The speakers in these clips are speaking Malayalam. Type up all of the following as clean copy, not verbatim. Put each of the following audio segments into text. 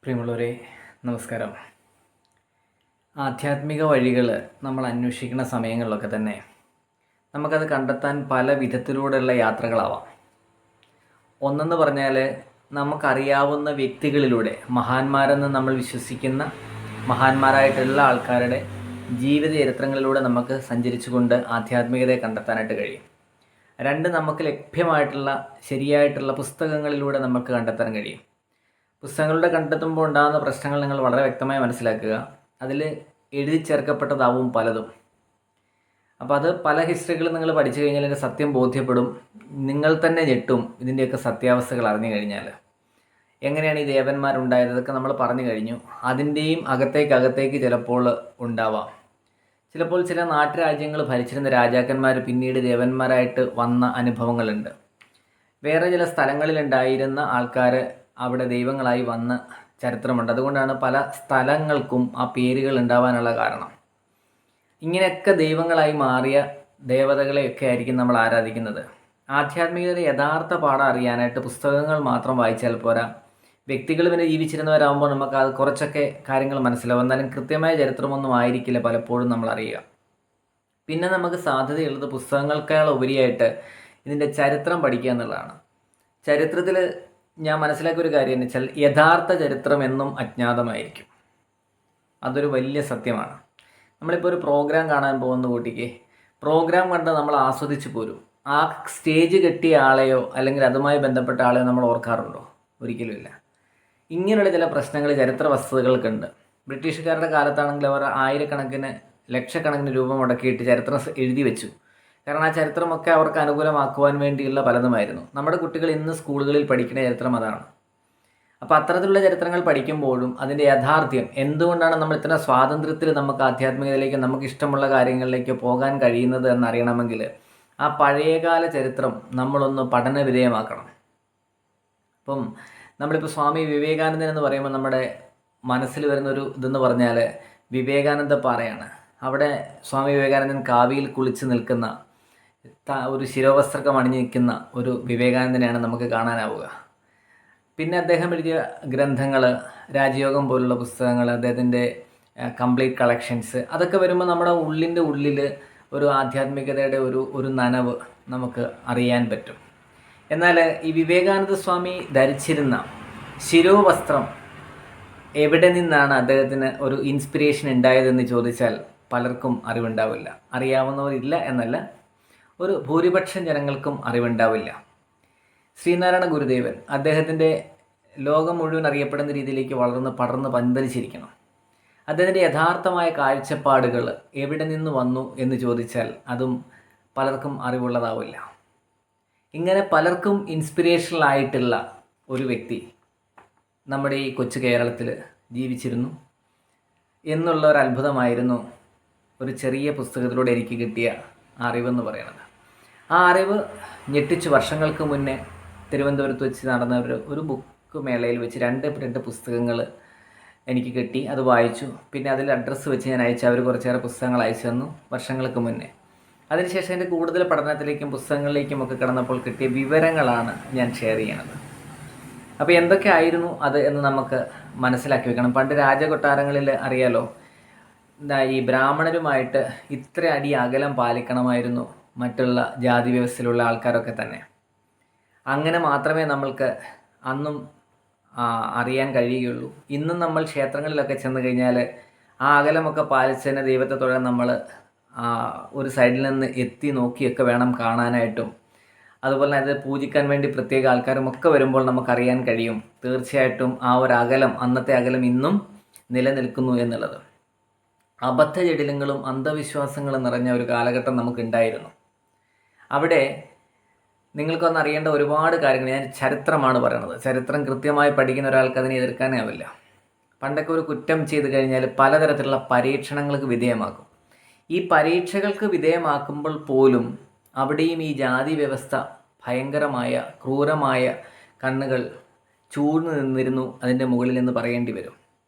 പ്രിയമുള്ളവരെ, നമസ്കാരം. ആധ്യാത്മിക വഴികൾ നമ്മൾ അന്വേഷിക്കുന്ന സമയങ്ങളിലൊക്കെ തന്നെ നമുക്കത് കണ്ടെത്താൻ പല വിധത്തിലൂടെയുള്ള യാത്രകളാവാം. ഒന്നെന്ന് പറഞ്ഞാൽ നമുക്കറിയാവുന്ന വ്യക്തികളിലൂടെ മഹാന്മാരെന്ന് നമ്മൾ വിശ്വസിക്കുന്ന മഹാന്മാരായിട്ടുള്ള ആൾക്കാരുടെ ജീവിത ചരിത്രങ്ങളിലൂടെ നമുക്ക് സഞ്ചരിച്ചുകൊണ്ട് ആധ്യാത്മികതയെ കണ്ടെത്താനായിട്ട് കഴിയും. രണ്ട്, നമുക്ക് ലഭ്യമായിട്ടുള്ള ശരിയായിട്ടുള്ള പുസ്തകങ്ങളിലൂടെ നമുക്ക് കണ്ടെത്താൻ കഴിയും. പുസ്തകങ്ങളുടെ കണ്ടെത്തുമ്പോൾ ഉണ്ടാകുന്ന പ്രശ്നങ്ങൾ നിങ്ങൾ വളരെ വ്യക്തമായി മനസ്സിലാക്കുക. അതിൽ എഴുതി ചേർക്കപ്പെട്ടതാവും പലതും. അപ്പോൾ അത് പല ഹിസ്റ്ററികൾ നിങ്ങൾ പഠിച്ചു കഴിഞ്ഞാൽ അതിൻ്റെ സത്യം ബോധ്യപ്പെടും. നിങ്ങൾ തന്നെ ഞെട്ടും ഇതിൻ്റെയൊക്കെ സത്യാവസ്ഥകൾ അറിഞ്ഞു കഴിഞ്ഞാൽ. എങ്ങനെയാണ് ഈ ദേവന്മാരുണ്ടായത്, അതൊക്കെ നമ്മൾ പറഞ്ഞു കഴിഞ്ഞു. അതിൻ്റെയും അകത്തേക്ക് ചിലപ്പോൾ ഉണ്ടാവാം. ചിലപ്പോൾ ചില നാട്ടുരാജ്യങ്ങൾ ഭരിച്ചിരുന്ന രാജാക്കന്മാർ പിന്നീട് ദേവന്മാരായിട്ട് വന്ന അനുഭവങ്ങളുണ്ട്. വേറെ ചില സ്ഥലങ്ങളിലുണ്ടായിരുന്ന ആൾക്കാർ അവിടെ ദൈവങ്ങളായി വന്ന ചരിത്രമുണ്ട്. അതുകൊണ്ടാണ് പല സ്ഥലങ്ങൾക്കും ആ പേരുകൾ ഉണ്ടാവാനുള്ള കാരണം. ഇങ്ങനെയൊക്കെ ദൈവങ്ങളായി മാറിയ ദേവതകളെയൊക്കെ ആയിരിക്കും നമ്മൾ ആരാധിക്കുന്നത്. ആധ്യാത്മികതയുടെ യഥാർത്ഥ പാഠം അറിയാനായിട്ട് പുസ്തകങ്ങൾ മാത്രം വായിച്ചാൽ പോരാ. വ്യക്തികൾ പിന്നെ ജീവിച്ചിരുന്നവരാകുമ്പോൾ നമുക്ക് അത് കുറച്ചൊക്കെ കാര്യങ്ങൾ മനസ്സിലാവും. എന്നാലും കൃത്യമായ ചരിത്രമൊന്നും ആയിരിക്കില്ല പലപ്പോഴും നമ്മൾ അറിയുക. പിന്നെ നമുക്ക് സാധ്യതയുള്ളത് പുസ്തകങ്ങൾക്കാൾ ഉപരിയായിട്ട് ഇതിൻ്റെ ചരിത്രം പഠിക്കുക എന്നുള്ളതാണ്. ചരിത്രത്തിൽ ഞാൻ മനസ്സിലാക്കിയ ഒരു കാര്യം എന്ന് വെച്ചാൽ യഥാർത്ഥ ചരിത്രം എന്നും അജ്ഞാതമായിരിക്കും. അതൊരു വലിയ സത്യമാണ്. നമ്മളിപ്പോൾ ഒരു പ്രോഗ്രാം കാണാൻ പോകുന്ന കൂട്ടിക്ക് പ്രോഗ്രാം കണ്ട് നമ്മൾ ആസ്വദിച്ച് പോരും. ആ സ്റ്റേജ് കെട്ടിയ ആളെയോ അല്ലെങ്കിൽ അതുമായി ബന്ധപ്പെട്ട ആളെയോ നമ്മൾ ഓർക്കാറുണ്ടോ? ഒരിക്കലുമില്ല. ഇങ്ങനെയുള്ള ചില പ്രശ്നങ്ങൾ ചരിത്ര വസ്തുതകൾക്കുണ്ട്. ബ്രിട്ടീഷുകാരുടെ കാലത്താണെങ്കിൽ അവർ ആയിരക്കണക്കിന് ലക്ഷക്കണക്കിന് രൂപ മുടക്കിയിട്ട് ചരിത്രം എഴുതി വെച്ചു. കാരണം ആ ചരിത്രമൊക്കെ അവർക്ക് അനുകൂലമാക്കുവാൻ വേണ്ടിയുള്ള പലതുമായിരുന്നു. നമ്മുടെ കുട്ടികൾ ഇന്ന് സ്കൂളുകളിൽ പഠിക്കുന്ന ചരിത്രം അതാണ്. അപ്പോൾ അത്തരത്തിലുള്ള ചരിത്രങ്ങൾ പഠിക്കുമ്പോഴും അതിൻ്റെ യാഥാർത്ഥ്യം എന്തുകൊണ്ടാണ് നമ്മൾ ഇത്ര സ്വാതന്ത്ര്യത്തിൽ നമുക്ക് ആധ്യാത്മികതയിലേക്ക് നമുക്ക് ഇഷ്ടമുള്ള കാര്യങ്ങളിലേക്ക് പോകാൻ കഴിയുന്നത് എന്നറിയണമെങ്കിൽ ആ പഴയകാല ചരിത്രം നമ്മളൊന്ന് പഠന വിധേയമാക്കണം. അപ്പം നമ്മളിപ്പോൾ സ്വാമി വിവേകാനന്ദൻ എന്ന് പറയുമ്പോൾ നമ്മുടെ മനസ്സിൽ വരുന്നൊരു ഇതെന്ന് പറഞ്ഞാൽ വിവേകാനന്ദ പാറയാണ്. അവിടെ സ്വാമി വിവേകാനന്ദൻ കാവിയിൽ കുളിച്ച് നിൽക്കുന്ന ഒരു ശിരോവസ്ത്രകം അണിഞ്ഞ് നിൽക്കുന്ന ഒരു വിവേകാനന്ദനെയാണ് നമുക്ക് കാണാനാവുക. പിന്നെ അദ്ദേഹം എഴുതിയ ഗ്രന്ഥങ്ങൾ, രാജയോഗം പോലുള്ള പുസ്തകങ്ങൾ, അദ്ദേഹത്തിൻ്റെ കംപ്ലീറ്റ് കളക്ഷൻസ്, അതൊക്കെ വരുമ്പോൾ നമ്മുടെ ഉള്ളിൻ്റെ ഉള്ളിൽ ഒരു ആധ്യാത്മികതയുടെ ഒരു നനവ് നമുക്ക് അറിയാൻ പറ്റും. എന്നാൽ ഈ വിവേകാനന്ദ സ്വാമി ധരിച്ചിരുന്ന ശിരോവസ്ത്രം എവിടെ നിന്നാണ് അദ്ദേഹത്തിന് ഒരു ഇൻസ്പിറേഷൻ ഉണ്ടായതെന്ന് ചോദിച്ചാൽ പലർക്കും അറിവുണ്ടാവില്ല. അറിയാവുന്നവരില്ല എന്നല്ല, ഒരു ഭൂരിപക്ഷം ജനങ്ങൾക്കും അറിവുണ്ടാവില്ല. ശ്രീനാരായണ ഗുരുദേവൻ അദ്ദേഹത്തിൻ്റെ ലോകം മുഴുവൻ അറിയപ്പെടുന്ന രീതിയിലേക്ക് പടർന്ന് പന്തലിച്ചിരിക്കണം. അദ്ദേഹത്തിൻ്റെ യഥാർത്ഥമായ കാഴ്ചപ്പാടുകൾ എവിടെ നിന്ന് വന്നു എന്ന് ചോദിച്ചാൽ അതും പലർക്കും അറിവുള്ളതാവില്ല. ഇങ്ങനെ പലർക്കും ഇൻസ്പിറേഷണലായിട്ടുള്ള ഒരു വ്യക്തി നമ്മുടെ ഈ കൊച്ചു കേരളത്തിൽ ജീവിച്ചിരുന്നു എന്നുള്ള ഒരു അത്ഭുതമായിരുന്നു ഒരു ചെറിയ പുസ്തകത്തിലൂടെ എനിക്ക് കിട്ടിയ അറിവെന്ന് പറയുന്നത്. ആ അറിവ് ഞെട്ടിച്ച് വർഷങ്ങൾക്ക് മുന്നേ തിരുവനന്തപുരത്ത് വെച്ച് നടന്ന ഒരു ബുക്ക് മേളയിൽ വെച്ച് രണ്ട് പുസ്തകങ്ങൾ എനിക്ക് കിട്ടി. അത് വായിച്ചു. പിന്നെ അതിൽ അഡ്രസ്സ് വെച്ച് ഞാൻ അയച്ചു. അവർ കുറച്ചേറെ പുസ്തകങ്ങൾ അയച്ചു തന്നു വർഷങ്ങൾക്ക് മുന്നേ. അതിനുശേഷം എൻ്റെ കൂടുതൽ പഠനത്തിലേക്കും പുസ്തകങ്ങളിലേക്കും ഒക്കെ കടന്നപ്പോൾ കിട്ടിയ വിവരങ്ങളാണ് ഞാൻ ഷെയർ ചെയ്യണത്. അപ്പോൾ എന്തൊക്കെ ആയിരുന്നു അത് എന്ന് നമുക്ക് മനസ്സിലാക്കി വെക്കണം. പണ്ട് രാജകൊട്ടാരങ്ങളിൽ അറിയാലോ, ഈ ബ്രാഹ്മണരുമായിട്ട് ഇത്ര അടി അകലം പാലിക്കണമായിരുന്നു മറ്റുള്ള ജാതി വ്യവസ്ഥയിലുള്ള ആൾക്കാരൊക്കെ തന്നെ. അങ്ങനെ മാത്രമേ നമ്മൾക്ക് അന്നും അറിയാൻ കഴിയുകയുള്ളൂ. ഇന്നും നമ്മൾ ക്ഷേത്രങ്ങളിലൊക്കെ ചെന്ന് കഴിഞ്ഞാൽ ആ അകലമൊക്കെ പാലിച്ചതിന് ദൈവത്തെ തൊഴാൻ നമ്മൾ ഒരു സൈഡിൽ നിന്ന് എത്തി നോക്കിയൊക്കെ വേണം കാണാനായിട്ടും. അതുപോലെ അത് പൂജിക്കാൻ വേണ്ടി പ്രത്യേക ആൾക്കാരും ഒക്കെ വരുമ്പോൾ നമുക്കറിയാൻ കഴിയും തീർച്ചയായിട്ടും ആ ഒരു അകലം, അന്നത്തെ അകലം ഇന്നും നിലനിൽക്കുന്നു എന്നുള്ളത്. അബദ്ധജടിലങ്ങളും അന്ധവിശ്വാസങ്ങളും നിറഞ്ഞ ഒരു കാലഘട്ടം നമുക്കുണ്ടായിരുന്നു. അവിടെ നിങ്ങൾക്കൊന്ന് അറിയേണ്ട ഒരുപാട് കാര്യങ്ങൾ, ഞാൻ ചരിത്രമാണ് പറയണത്. ചരിത്രം കൃത്യമായി പഠിക്കുന്ന ഒരാൾക്ക് അതിനെ എതിർക്കാനേ ആവില്ല. പണ്ടൊക്കെ ഒരു കുറ്റം ചെയ്ത് കഴിഞ്ഞാൽ പലതരത്തിലുള്ള പരീക്ഷണങ്ങൾക്ക് വിധേയമാക്കും. ഈ പരീക്ഷകൾക്ക് വിധേയമാക്കുമ്പോൾ പോലും അവിടെയും ഈ ജാതി വ്യവസ്ഥ ഭയങ്കരമായ ക്രൂരമായ കണ്ണുകൾ ചൂഴ്ന്നു നിന്നിരുന്നു അതിൻ്റെ മുകളിൽ എന്ന് പറയേണ്ടി വരും.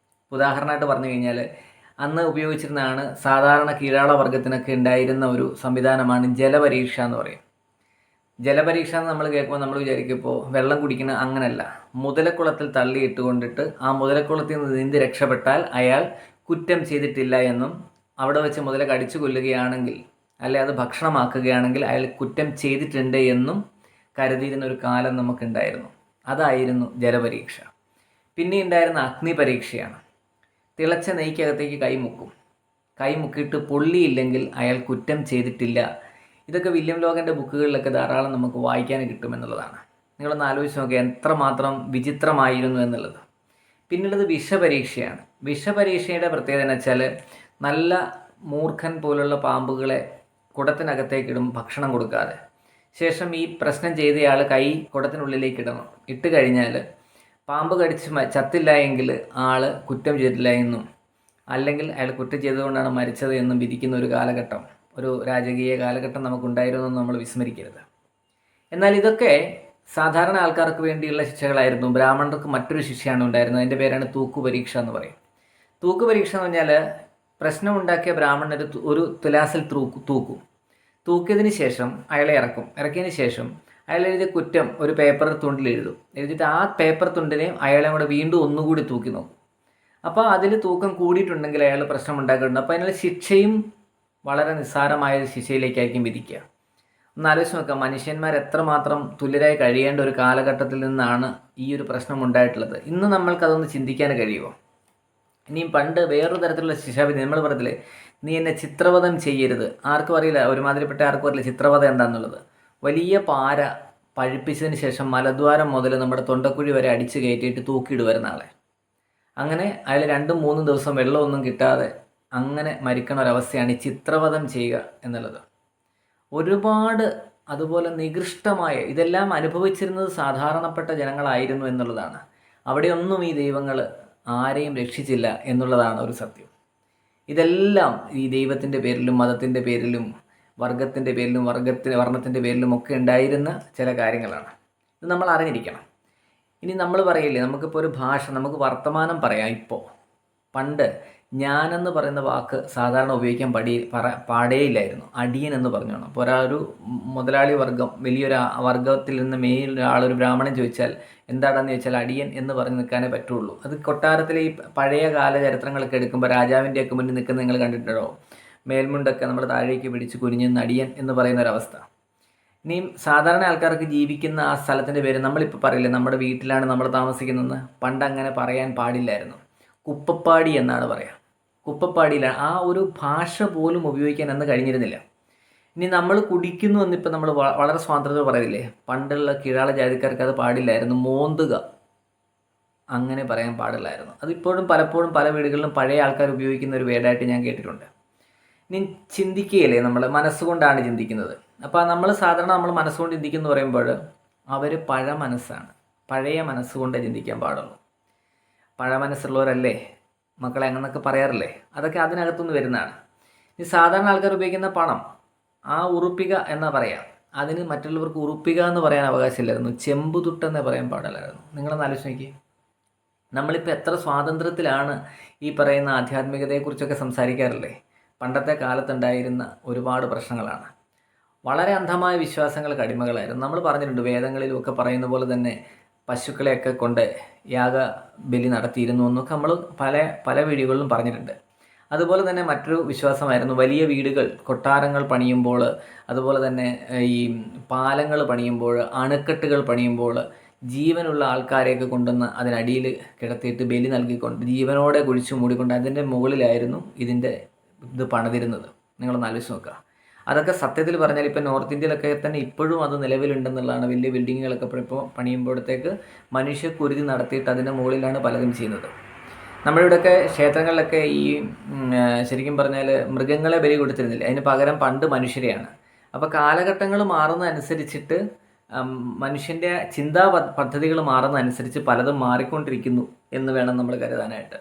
ഉദാഹരണമായിട്ട് പറഞ്ഞു കഴിഞ്ഞാൽ അന്ന് ഉപയോഗിച്ചിരുന്നതാണ് സാധാരണ കീഴാള വർഗത്തിനൊക്കെ ഉണ്ടായിരുന്ന ഒരു സംവിധാനമാണ് ജലപരീക്ഷ എന്ന് പറയും. ജലപരീക്ഷ എന്ന് നമ്മൾ കേൾക്കുമ്പോൾ നമ്മൾ വിചാരിക്കുമ്പോൾ വെള്ളം കുടിക്കുന്ന അങ്ങനെയല്ല. മുതലക്കുളത്തിൽ തള്ളിയിട്ട് കൊണ്ടിട്ട് ആ മുതലക്കുളത്തിൽ നിന്ന് നീന്തി രക്ഷപ്പെട്ടാൽ അയാൾ കുറ്റം ചെയ്തിട്ടില്ല എന്നും അവിടെ വെച്ച് മുതല കടിച്ചു കൊല്ലുകയാണെങ്കിൽ അല്ലെ അത് ഭക്ഷണമാക്കുകയാണെങ്കിൽ അയാൾ കുറ്റം ചെയ്തിട്ടുണ്ട് എന്നും കരുതിയിരുന്ന ഒരു കാലം നമുക്കുണ്ടായിരുന്നു. അതായിരുന്നു ജലപരീക്ഷ. പിന്നെ ഉണ്ടായിരുന്ന അഗ്നി പരീക്ഷയാണ്. തിളച്ച നെയ്ക്കകത്തേക്ക് കൈമുക്കിയിട്ട് പൊള്ളിയില്ലെങ്കിൽ അയാൾ കുറ്റം ചെയ്തിട്ടില്ല. ഇതൊക്കെ വില്യം ലോഗൻ്റെ ബുക്കുകളിലൊക്കെ ധാരാളം നമുക്ക് വായിക്കാൻ കിട്ടുമെന്നുള്ളതാണ്. നിങ്ങളൊന്ന് ആലോചിച്ച് നോക്കുക എത്രമാത്രം വിചിത്രമായിരുന്നു എന്നുള്ളത്. പിന്നുള്ളത് വിഷപരീക്ഷയാണ്. വിഷപരീക്ഷയുടെ പ്രത്യേകത എന്ന് വെച്ചാൽ നല്ല മൂർഖൻ പോലുള്ള പാമ്പുകളെ കുടത്തിനകത്തേക്കിടും ഭക്ഷണം കൊടുക്കാതെ. ശേഷം ഈ പ്രശ്നം ചെയ്തയാൾ കൈ കുടത്തിനുള്ളിലേക്ക് ഇടണം. ഇട്ട് കഴിഞ്ഞാൽ പാമ്പ് കടിച്ച് ചത്തില്ല എങ്കിൽ ആൾ കുറ്റം ചെയ്തിട്ടില്ല എന്നും അല്ലെങ്കിൽ അയാൾ കുറ്റം ചെയ്തുകൊണ്ടാണ് മരിച്ചത് എന്നും വിധിക്കുന്ന ഒരു കാലഘട്ടം, ഒരു രാജകീയ കാലഘട്ടം നമുക്കുണ്ടായിരുന്നു എന്ന് നമ്മൾ വിസ്മരിക്കരുത്. എന്നാൽ ഇതൊക്കെ സാധാരണ ആൾക്കാർക്ക് വേണ്ടിയുള്ള ശിക്ഷകളായിരുന്നു. ബ്രാഹ്മണർക്ക് മറ്റൊരു ശിക്ഷയാണ് ഉണ്ടായിരുന്നത്. അതിൻ്റെ പേരാണ് തൂക്കുപരീക്ഷ എന്ന് പറയും. തൂക്കുപരീക്ഷ എന്ന് പറഞ്ഞാൽ പ്രശ്നമുണ്ടാക്കിയ ബ്രാഹ്മണർ ഒരു തുലാസിൽ തൂക്കിയതിന് ശേഷം അയാളെ ഇറക്കിയതിന് ശേഷം അയാൾ എഴുതിയ കുറ്റം ഒരു പേപ്പർ തുണ്ടിൽ എഴുതിയിട്ട് ആ പേപ്പർ തുണ്ടിനെ അയാളെ കൂടെ വീണ്ടും ഒന്നുകൂടി തൂക്കി നോക്കും. അപ്പോൾ അതിൽ തൂക്കം കൂടിയിട്ടുണ്ടെങ്കിൽ അയാൾ പ്രശ്നം ഉണ്ടാക്കിയിട്ടുണ്ട്. അപ്പോൾ അതിനുള്ള ശിക്ഷയും വളരെ നിസ്സാരമായ ശിക്ഷയിലേക്കായിരിക്കും വിധിക്കുക. ഒന്ന് ആലോചിച്ച് നോക്കാം, മനുഷ്യന്മാർ എത്രമാത്രം തുല്യരായി കഴിയേണ്ട ഒരു കാലഘട്ടത്തിൽ നിന്നാണ് ഈ ഒരു പ്രശ്നം ഉണ്ടായിട്ടുള്ളത്. ഇന്ന് നമ്മൾക്കതൊന്ന് ചിന്തിക്കാൻ കഴിയുമോ? ഇനിയും പണ്ട് വേറൊരു തരത്തിലുള്ള ശിക്ഷാവിധി നമ്മൾ പറയത്തില്ലേ, നീ എന്നെ ചിത്രവധം ചെയ്യരുത്. ആർക്കും അറിയില്ല, ഒരുമാതിരിപ്പെട്ട ആർക്കും അറിയില്ല ചിത്രവധം എന്താണെന്നുള്ളത്. വലിയ പാര പഴുപ്പിച്ചതിന് ശേഷം മലദ്വാരം മുതൽ നമ്മുടെ തൊണ്ടക്കുഴി വരെ അടിച്ച് കയറ്റിയിട്ട് തൂക്കിയിടുവരുന്ന ആളെ. അങ്ങനെ അയാൾ 2-3 ദിവസം വെള്ളമൊന്നും കിട്ടാതെ അങ്ങനെ മരിക്കണ ഒരവസ്ഥയാണ് ഈ ചിത്രവധം ചെയ്യുക എന്നുള്ളത്. ഒരുപാട് അതുപോലെ നികൃഷ്ടമായ ഇതെല്ലാം അനുഭവിച്ചിരുന്നത് സാധാരണപ്പെട്ട ജനങ്ങളായിരുന്നു എന്നുള്ളതാണ്. അവിടെയൊന്നും ഈ ദൈവങ്ങൾ ആരെയും രക്ഷിച്ചില്ല എന്നുള്ളതാണ് ഒരു സത്യം. ഇതെല്ലാം ഈ ദൈവത്തിൻ്റെ പേരിലും മതത്തിൻ്റെ പേരിലും വർഗത്തിൻ്റെ പേരിലും വർണ്ണത്തിൻ്റെ പേരിലും ഒക്കെ ഉണ്ടായിരുന്ന ചില കാര്യങ്ങളാണ്. ഇത് നമ്മൾ അറിഞ്ഞിരിക്കണം. ഇനി നമ്മൾ പറയില്ലേ, നമുക്കിപ്പോൾ ഒരു ഭാഷ, നമുക്ക് വർത്തമാനം പറയാം. ഇപ്പോൾ പണ്ട് ഞാനെന്ന് പറയുന്ന വാക്ക് സാധാരണ ഉപയോഗിക്കാൻ പാടേയില്ലായിരുന്നു. അടിയൻ എന്ന് പറഞ്ഞോണം. അപ്പോൾ ഒരു മുതലാളി വർഗം, വലിയൊരു വർഗത്തിൽ നിന്ന് ഒരാളൊരു ബ്രാഹ്മണൻ ചോദിച്ചാൽ എന്താണെന്ന് ചോദിച്ചാൽ അടിയൻ എന്ന് പറഞ്ഞ് നിൽക്കാനേ പറ്റുള്ളൂ. അത് കൊട്ടാരത്തിലെ ഈ പഴയ കാല ചരിത്രങ്ങളൊക്കെ എടുക്കുമ്പോൾ രാജാവിൻ്റെയൊക്കെ മുന്നിൽ നിൽക്കുന്നത് നിങ്ങൾ കണ്ടിട്ടുണ്ടോ? മേൽമുണ്ടൊക്കെ നമ്മൾ താഴേക്ക് പിടിച്ച് കുനിഞ്ഞ് അടിയൻ എന്ന് പറയുന്ന ഒരവസ്ഥ. ഇനിയും സാധാരണ ആൾക്കാർക്ക് ജീവിക്കുന്ന ആ സ്ഥലത്തിൻ്റെ പേര് നമ്മളിപ്പോൾ പറയില്ലേ, നമ്മുടെ വീട്ടിലാണ് നമ്മൾ താമസിക്കുന്നതെന്ന്. പണ്ട് അങ്ങനെ പറയാൻ പാടില്ലായിരുന്നു. കുപ്പപ്പാടി എന്നാണ് പറയുക. കുപ്പപ്പാടിയിലാണ്. ആ ഒരു ഭാഷ പോലും ഉപയോഗിക്കാൻ അന്ന് കഴിഞ്ഞിരുന്നില്ല. ഇനി നമ്മൾ കുടിക്കുന്നു എന്നിപ്പോൾ നമ്മൾ വളരെ സ്വാതന്ത്ര്യത്തോടെ പറയില്ലേ, പണ്ടുള്ള കീഴാള ജാതിക്കാർക്ക് അത് പാടില്ലായിരുന്നു. മോന്തുക അങ്ങനെ പറയാൻ പാടില്ലായിരുന്നു. അതിപ്പോഴും പലപ്പോഴും പല വീടുകളിലും പഴയ ആൾക്കാർ ഉപയോഗിക്കുന്ന ഒരു വേർഡായിട്ട് ഞാൻ കേട്ടിട്ടുണ്ട്. ഇനി ചിന്തിക്കുകയില്ലേ, നമ്മൾ മനസ്സുകൊണ്ടാണ് ചിന്തിക്കുന്നത്. അപ്പോൾ നമ്മൾ സാധാരണ മനസ്സുകൊണ്ട് ചിന്തിക്കുന്നു പറയുമ്പോൾ അവർ പഴയ മനസ്സുകൊണ്ടേ ചിന്തിക്കാൻ പാടുള്ളൂ. മനസ്സുള്ളവരല്ലേ മക്കളെ അങ്ങനെയൊക്കെ പറയാറില്ലേ, അതൊക്കെ അതിനകത്തുനിന്ന് വരുന്നതാണ്. ഈ സാധാരണ ആൾക്കാർ ഉപയോഗിക്കുന്ന പണം, ആ ഉറുപ്പിക എന്നാ പറയാം. അതിന് മറ്റുള്ളവർക്ക് ഉറുപ്പിക എന്ന് പറയാൻ അവകാശമില്ലായിരുന്നു. ചെമ്പുതുട്ടെന്നേ പറയാൻ പാടില്ലായിരുന്നു. നിങ്ങളൊന്ന് ആലോചിച്ച് നോക്കി, നമ്മളിപ്പോൾ എത്ര സ്വാതന്ത്ര്യത്തിലാണ് ഈ പറയുന്ന ആധ്യാത്മികതയെക്കുറിച്ചൊക്കെ സംസാരിക്കാറില്ലേ. പണ്ടത്തെ കാലത്തുണ്ടായിരുന്ന ഒരുപാട് പ്രശ്നങ്ങളാണ്. വളരെ അന്ധമായ വിശ്വാസങ്ങൾക്ക് അടിമകളായിരുന്നു. നമ്മൾ പറഞ്ഞിട്ടുണ്ട്, വേദങ്ങളിലുമൊക്കെ പറയുന്ന പോലെ തന്നെ പശുക്കളെയൊക്കെ കൊണ്ട് യാഗബലി നടത്തിയിരുന്നു എന്നൊക്കെ നമ്മൾ പല വീഡിയോകളിലും പറഞ്ഞിട്ടുണ്ട്. അതുപോലെ തന്നെ മറ്റൊരു വിശ്വാസമായിരുന്നു, വലിയ വീടുകൾ, കൊട്ടാരങ്ങൾ പണിയുമ്പോൾ, അതുപോലെ തന്നെ ഈ പാലങ്ങൾ പണിയുമ്പോൾ, അണക്കെട്ടുകൾ പണിയുമ്പോൾ ജീവനുള്ള ആൾക്കാരെയൊക്കെ കൊണ്ടുവന്ന് അതിനടിയിൽ കിടത്തിയിട്ട് ബലി നൽകിക്കൊണ്ട് ജീവനോടെ കുഴിച്ചു മൂടിക്കൊണ്ട് അതിൻ്റെ മുകളിലായിരുന്നു ഇത് പണിതിരുന്നത്. നിങ്ങളൊന്ന് ആലോചിച്ച് നോക്കുക. അതൊക്കെ സത്യത്തിൽ പറഞ്ഞാൽ ഇപ്പോൾ നോർത്ത് ഇന്ത്യയിലൊക്കെ തന്നെ ഇപ്പോഴും അത് നിലവിലുണ്ടെന്നുള്ളതാണ്. വലിയ ബിൽഡിങ്ങുകളൊക്കെ ഇപ്പോൾ പണിയുമ്പോഴത്തേക്ക് മനുഷ്യക്കുരുതി നടത്തിയിട്ട് അതിൻ്റെ മുകളിലാണ് പലതും ചെയ്യുന്നത്. നമ്മുടെ ഇവിടെയൊക്കെ ക്ഷേത്രങ്ങളിലൊക്കെ ഈ ശരിക്കും പറഞ്ഞാൽ മൃഗങ്ങളെ ബലി കൊടുത്തിരുന്നില്ല, അതിന് പകരം പണ്ട് മനുഷ്യരെയാണ്. അപ്പോൾ കാലഘട്ടങ്ങൾ മാറുന്നതനുസരിച്ചിട്ട് മനുഷ്യൻ്റെ ചിന്താ പദ്ധതികൾ മാറുന്നതനുസരിച്ച് പലതും മാറിക്കൊണ്ടിരിക്കുന്നു എന്ന് വേണം നമ്മൾ കരുതാനായിട്ട്.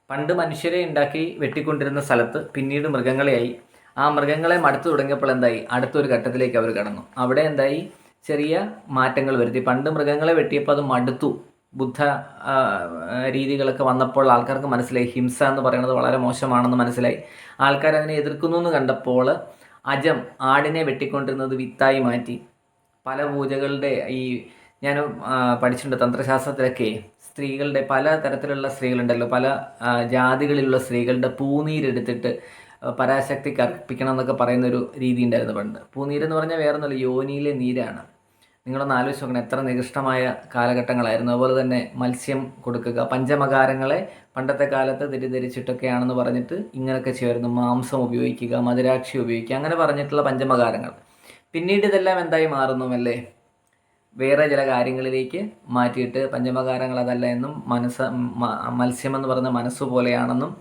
പണ്ട് മനുഷ്യരെ ഉണ്ടാക്കി വെട്ടിക്കൊണ്ടിരുന്ന സ്ഥലത്ത് പിന്നീട് മൃഗങ്ങളെയായി. ആ മൃഗങ്ങളെ മടുത്തു തുടങ്ങിയപ്പോൾ എന്തായി, അടുത്തൊരു ഘട്ടത്തിലേക്ക് അവർ കടന്നു. അവിടെ എന്തായി, ചെറിയ മാറ്റങ്ങൾ വരുത്തി. പണ്ട് മൃഗങ്ങളെ വെട്ടിയപ്പോൾ അത് മടുത്തു. ബുദ്ധ രീതികളൊക്കെ വന്നപ്പോൾ ആൾക്കാർക്ക് മനസ്സിലായി ഹിംസ എന്ന് പറയുന്നത് വളരെ മോശമാണെന്ന് മനസ്സിലായി. ആൾക്കാർ അതിനെ എതിർക്കുന്നു എന്ന് കണ്ടപ്പോൾ ആടിനെ വെട്ടിക്കൊണ്ടിരുന്നത് വിത്തായി മാറ്റി. പല പൂജകളുടെ ഞാൻ പഠിച്ചിട്ടുണ്ട് തന്ത്രശാസ്ത്രത്തിലൊക്കെ സ്ത്രീകളുടെ പല തരത്തിലുള്ള സ്ത്രീകളുണ്ടല്ലോ, പല ജാതികളിലുള്ള സ്ത്രീകളുടെ പൂനീരെടുത്തിട്ട് പരാശക്തിക്ക് അർപ്പിക്കണം എന്നൊക്കെ പറയുന്നൊരു രീതി ഉണ്ടായിരുന്നു പണ്ട്. പൂനീരെന്ന് പറഞ്ഞാൽ വേറെ ഒന്നുമല്ല, യോനിയിലെ നീരാണ്. നിങ്ങളൊന്ന് ആലോചിച്ച് നോക്കണം, എത്ര നികൃഷ്ടമായ കാലഘട്ടങ്ങളായിരുന്നു. അതുപോലെ തന്നെ മത്സ്യം കൊടുക്കുക, പഞ്ചമകാരങ്ങളെ പണ്ടത്തെ കാലത്ത് തെറ്റിദ്ധരിച്ചിട്ടൊക്കെയാണെന്ന് പറഞ്ഞിട്ട് ഇങ്ങനെയൊക്കെ ചേർന്ന് മാംസം ഉപയോഗിക്കുക, മധുരാക്ഷി ഉപയോഗിക്കുക, അങ്ങനെ പറഞ്ഞിട്ടുള്ള പഞ്ചമകാരങ്ങൾ. പിന്നീട് ഇതെല്ലാം എന്തായി മാറുന്നു, അല്ലേ വേറെ ചില കാര്യങ്ങളിലേക്ക് മാറ്റിയിട്ട് പഞ്ചമകാരങ്ങൾ അതല്ല എന്നും മത്സ്യമെന്ന് പറയുന്ന മനസ്സ് പോലെയാണെന്നും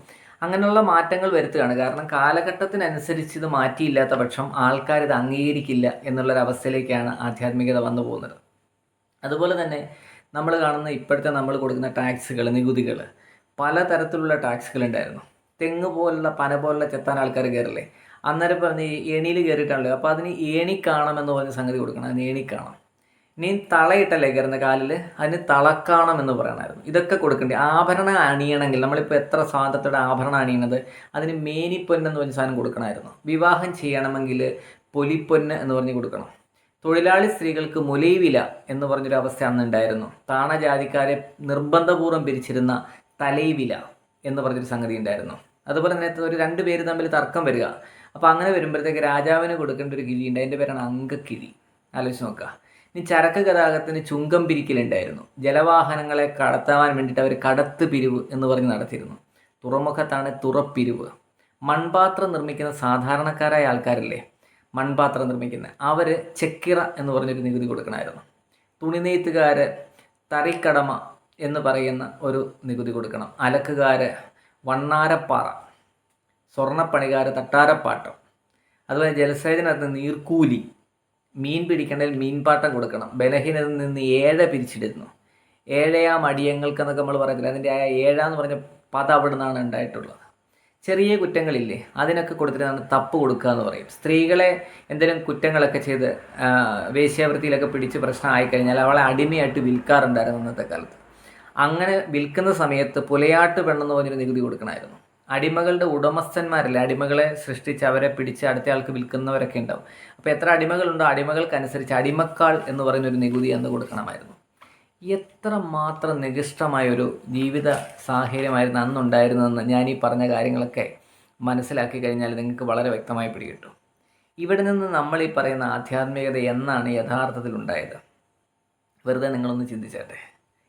അങ്ങനെയുള്ള മാറ്റങ്ങൾ വരുത്തുകയാണ്. കാരണം കാലഘട്ടത്തിനനുസരിച്ച് ഇത് മാറ്റിയില്ലാത്ത പക്ഷം ആൾക്കാരിത് അംഗീകരിക്കില്ല എന്നുള്ളൊരവസ്ഥയിലേക്കാണ് ആധ്യാത്മികത വന്നു പോകുന്നത്. അതുപോലെ തന്നെ നമ്മൾ കാണുന്ന ഇപ്പോഴത്തെ നമ്മൾ കൊടുക്കുന്ന ടാക്സുകൾ, നികുതികൾ, പലതരത്തിലുള്ള ടാക്സുകൾ ഉണ്ടായിരുന്നു. തെങ്ങ് പോലുള്ള പന പോലുള്ള ചെത്താൻ ആൾക്കാർ കയറില്ലേ, അന്നേരം പറഞ്ഞ് ഏണിയിൽ കയറിയിട്ടാണല്ലോ, അപ്പോൾ അതിന് ഏണിക്കാണം എന്ന് പറഞ്ഞ സംഗതി കൊടുക്കണം. അതിന് ഏണിക്കാണം. ഇനി തളയിട്ടല്ലേ കയറുന്ന കാലിൽ, അതിന് തളക്കാണം എന്ന് പറയണമായിരുന്നു. ഇതൊക്കെ കൊടുക്കേണ്ടി. ആഭരണം അണിയണമെങ്കിൽ നമ്മളിപ്പോൾ എത്ര സ്വാതന്ത്ര്യത്തോടെ ആഭരണം അണിയണത്, അതിന് മേനിപ്പൊന്ന് എന്ന് പറഞ്ഞ സാധനം കൊടുക്കണമായിരുന്നു. വിവാഹം ചെയ്യണമെങ്കിൽ പൊലിപ്പൊന്ന് എന്ന് പറഞ്ഞ് കൊടുക്കണം. തൊഴിലാളി സ്ത്രീകൾക്ക് മുലൈവില എന്ന് പറഞ്ഞൊരു അവസ്ഥ അന്നുണ്ടായിരുന്നു. താണജാതിക്കാരെ നിർബന്ധപൂർവ്വം പിരിച്ചിരുന്ന തലൈവില എന്ന് പറഞ്ഞൊരു സംഗതി ഉണ്ടായിരുന്നു. അതുപോലെ തന്നെ ഒരു രണ്ട് പേര് തമ്മിൽ തർക്കം വരിക, അപ്പോൾ അങ്ങനെ വരുമ്പോഴത്തേക്ക് രാജാവിന് കൊടുക്കേണ്ട ഒരു കിഴിയുണ്ട്, അതിൻ്റെ പേരാണ് അങ്കക്കിഴി. ആലോചിച്ച് നോക്കുക. ഇനി ചരക്ക് ഗതാഗതത്തിന് ചുങ്കം പിരിക്കലുണ്ടായിരുന്നു. ജലവാഹനങ്ങളെ കടത്താൻ വേണ്ടിയിട്ട് അവർ കടത്ത് പിരിവ് എന്ന് പറഞ്ഞ് നടത്തിയിരുന്നു. തുറമുഖത്താണ് തുറപ്പിരിവ്. മൺപാത്രം നിർമ്മിക്കുന്ന സാധാരണക്കാരായ ആൾക്കാരല്ലേ, മൺപാത്രം നിർമ്മിക്കുന്ന അവർ ചെക്കിറ എന്ന് പറഞ്ഞൊരു നികുതി കൊടുക്കണമായിരുന്നു. തുണിനെയ്ത്തുകാർ തറിക്കടമ എന്ന് പറയുന്ന ഒരു നികുതി കൊടുക്കണം. അലക്കുകാർ വണ്ണാരപ്പാറ, സ്വർണ്ണപ്പണിക്കാർ തട്ടാരപ്പാട്ടം, അതുപോലെ ജലസേചനത്തിന് നീർക്കൂലി, മീൻ പിടിക്കണമെങ്കിൽ മീൻപാട്ടം കൊടുക്കണം. ബലഹീനതയിൽ നിന്ന് ഏഴ പിരിച്ചിടുന്നു. ഏഴയാം അടിയങ്ങൾക്കെന്നൊക്കെ നമ്മൾ പറയത്തില്ല, അതിൻ്റെ ആ ഏഴാന്ന് പറഞ്ഞ പദം അവിടെ നിന്നാണ് ഉണ്ടായിട്ടുള്ളത്. ചെറിയ കുറ്റങ്ങളില്ലേ, അതിനൊക്കെ കൊടുത്തിട്ടാണ് തപ്പ് കൊടുക്കുക എന്ന് പറയും. സ്ത്രീകളെ എന്തെങ്കിലും കുറ്റങ്ങളൊക്കെ ചെയ്ത് വേശ്യാവൃത്തിയിലൊക്കെ പിടിച്ച് പ്രശ്നം ആയിക്കഴിഞ്ഞാൽ അവളെ അടിമയായിട്ട് വിൽക്കാറുണ്ടായിരുന്നു അന്നത്തെ കാലത്ത്. അങ്ങനെ വിൽക്കുന്ന സമയത്ത് പുലയാട്ട് പെണ്ണെന്ന് പറഞ്ഞൊരു നികുതി കൊടുക്കണമായിരുന്നു. അടിമകളുടെ ഉടമസ്ഥന്മാരല്ലേ, അടിമകളെ സൃഷ്ടിച്ച് അവരെ പിടിച്ച് അടുത്ത ആൾക്ക് വിൽക്കുന്നവരൊക്കെ ഉണ്ടാവും. അപ്പോൾ എത്ര അടിമകളുണ്ടോ അടിമകൾക്കനുസരിച്ച് അടിമക്കാൾ എന്ന് പറയുന്നൊരു നികുതി അന്ന് കൊടുക്കണമായിരുന്നു. എത്ര മാത്രം നികൃഷ്ടമായൊരു ജീവിത സാഹചര്യമായിരുന്നു അന്നുണ്ടായിരുന്നതെന്ന് ഞാൻ ഈ പറഞ്ഞ കാര്യങ്ങളൊക്കെ മനസ്സിലാക്കി കഴിഞ്ഞാൽ നിങ്ങൾക്ക് വളരെ വ്യക്തമായി പിടികിട്ടും. ഇവിടെ നിന്ന് നമ്മൾ ഈ പറയുന്ന ആധ്യാത്മികത എന്നാണ് യഥാർത്ഥത്തിൽ ഉണ്ടായത്? വെറുതെ നിങ്ങളൊന്ന് ചിന്തിച്ചേട്ടെ.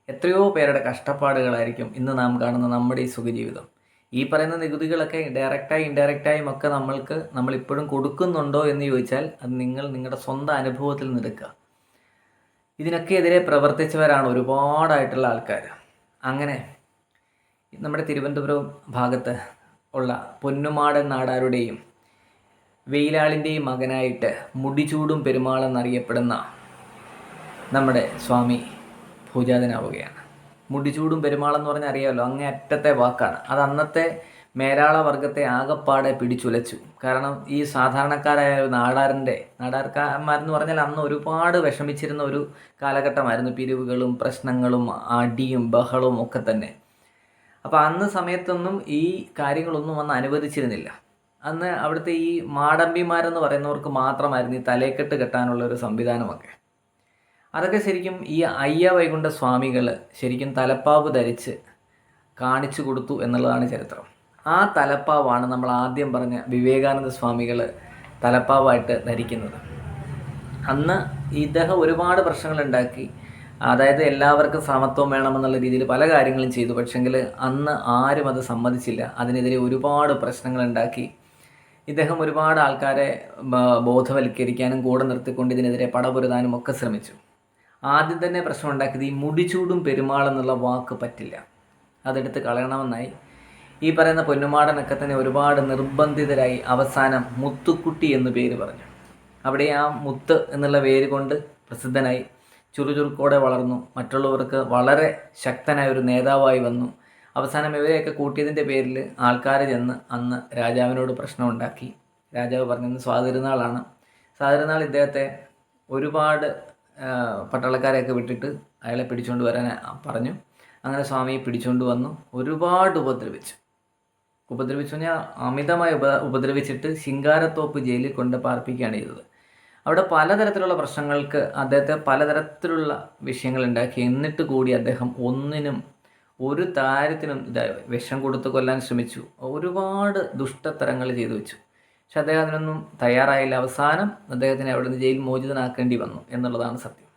എത്രയോ പേരുടെ കഷ്ടപ്പാടുകളായിരിക്കും ഇന്ന് നാം കാണുന്ന നമ്മുടെ ഈ സുഖജീവിതം. ഈ പറയുന്ന നികുതികളൊക്കെ ഡയറക്റ്റായി ഇൻഡയറക്റ്റായും ഒക്കെ നമ്മളിപ്പോഴും കൊടുക്കുന്നുണ്ടോ എന്ന് ചോദിച്ചാൽ അത് നിങ്ങളുടെ സ്വന്തം അനുഭവത്തിൽ നിന്ന് എടുക്കുക. ഇതിനൊക്കെ എതിരെ പ്രവർത്തിച്ചവരാണ് ഒരുപാടായിട്ടുള്ള ആൾക്കാർ. അങ്ങനെ നമ്മുടെ തിരുവനന്തപുരം ഭാഗത്ത് ഉള്ള പൊന്നുമാടൻ നാടാരുടെയും വെയിലാളിൻ്റെയും മകനായിട്ട് മുടിചൂടും പെരുമാളെന്നറിയപ്പെടുന്ന നമ്മുടെ സ്വാമി പൂജാതനാവുകയാണ്. മുടിചൂടും പെരുമാളെന്ന് പറഞ്ഞാൽ അറിയാമല്ലോ, അങ്ങേ അറ്റത്തെ വാക്കാണ്. അത് അന്നത്തെ മേലാള വർഗത്തെ ആകപ്പാടെ പിടിച്ചുലച്ചു. കാരണം ഈ സാധാരണക്കാരായ നാടാർക്കാരെന്ന് പറഞ്ഞാൽ അന്ന് ഒരുപാട് വിഷമിച്ചിരുന്ന ഒരു കാലഘട്ടമായിരുന്നു. പിരിവുകളും പ്രശ്നങ്ങളും അടിയും ബഹളവും ഒക്കെ തന്നെ. അപ്പോൾ അന്ന് സമയത്തൊന്നും ഈ കാര്യങ്ങളൊന്നും അന്ന് അനുവദിച്ചിരുന്നില്ല. അന്ന് അവിടുത്തെ ഈ മാടമ്പിമാരെന്ന് പറയുന്നവർക്ക് മാത്രമായിരുന്നു ഈ തലേക്കെട്ട് കെട്ടാനുള്ള ഒരു സംവിധാനമൊക്കെ. അതൊക്കെ ശരിക്കും ഈ അയ്യ വൈകുണ്ഠ സ്വാമികൾ ശരിക്കും തലപ്പാവ് ധരിച്ച് കാണിച്ചു കൊടുത്തു എന്നുള്ളതാണ് ചരിത്രം. ആ തലപ്പാവാണ് നമ്മൾ ആദ്യം പറഞ്ഞ വിവേകാനന്ദ സ്വാമികൾ തലപ്പാവായിട്ട് ധരിക്കുന്നത്. അന്ന് ഇദ്ദേഹം ഒരുപാട് പ്രശ്നങ്ങളുണ്ടാക്കി. അതായത് എല്ലാവർക്കും സമത്വം വേണമെന്നുള്ള രീതിയിൽ പല കാര്യങ്ങളും ചെയ്തു. പക്ഷെങ്കിൽ അന്ന് ആരും അത് സമ്മതിച്ചില്ല. അതിനെതിരെ ഒരുപാട് പ്രശ്നങ്ങളുണ്ടാക്കി. ഇദ്ദേഹം ഒരുപാട് ആൾക്കാരെ ബോധവൽക്കരിക്കാനും കൂടെ നിർത്തിക്കൊണ്ട് ഇതിനെതിരെ പടപൊരുതാനും ഒക്കെ ശ്രമിച്ചു. ആദ്യം തന്നെ പ്രശ്നം ഉണ്ടാക്കിയത് ഈ മുടിചൂടും പെരുമാളെന്നുള്ള വാക്ക് പറ്റില്ല, അതെടുത്ത് കളയണമെന്നായി. ഈ പറയുന്ന പൊന്നുമാടനൊക്കെ തന്നെ ഒരുപാട് നിർബന്ധിതരായി അവസാനം മുത്തുക്കുട്ടി എന്ന് പേര് പറഞ്ഞു. അവിടെ ആ മുത്ത് എന്നുള്ള പേര് കൊണ്ട് പ്രസിദ്ധനായി, ചുറുചുറുക്കോടെ വളർന്നു. മറ്റുള്ളവർക്ക് വളരെ ശക്തനായ ഒരു നേതാവായി വന്നു. അവസാനം ഇവരെയൊക്കെ കൂട്ടിയതിൻ്റെ പേരിൽ ആൾക്കാർ ചെന്ന് അന്ന് രാജാവിനോട് പ്രശ്നമുണ്ടാക്കി. രാജാവ് പറഞ്ഞത് സ്വാതിരുന്നാളാണ്. സ്വാതിരുന്നാൾ ഇദ്ദേഹത്തെ ഒരുപാട് പട്ടാളക്കാരെയൊക്കെ വിട്ടിട്ട് അയാളെ പിടിച്ചുകൊണ്ട് വരാൻ പറഞ്ഞു. അങ്ങനെ സ്വാമിയെ പിടിച്ചുകൊണ്ട് വന്നു. ഒരുപാട് ഉപദ്രവിച്ചു പറഞ്ഞാൽ അമിതമായി ഉപദ്രവിച്ചിട്ട് ശിങ്കാരത്തോപ്പ് ജയിലിൽ കൊണ്ട് പാർപ്പിക്കുകയാണ് ചെയ്തത്. അവിടെ പലതരത്തിലുള്ള പ്രശ്നങ്ങൾക്ക് അദ്ദേഹത്തെ പലതരത്തിലുള്ള വിഷയങ്ങളുണ്ടാക്കി. എന്നിട്ട് കൂടി അദ്ദേഹം ഒന്നിനും ഒരു കാര്യത്തിനും വിഷം കൊടുത്ത് കൊല്ലാൻ ശ്രമിച്ചു. ഒരുപാട് ദുഷ്ടത്തരങ്ങൾ ചെയ്തു വെച്ചു. പക്ഷെ അദ്ദേഹം അതിനൊന്നും തയ്യാറായില്ല. അവസാനം അദ്ദേഹത്തിനെ അവിടെ നിന്ന് ജയിൽ മോചിതനാക്കേണ്ടി വന്നു എന്നുള്ളതാണ് സത്യം.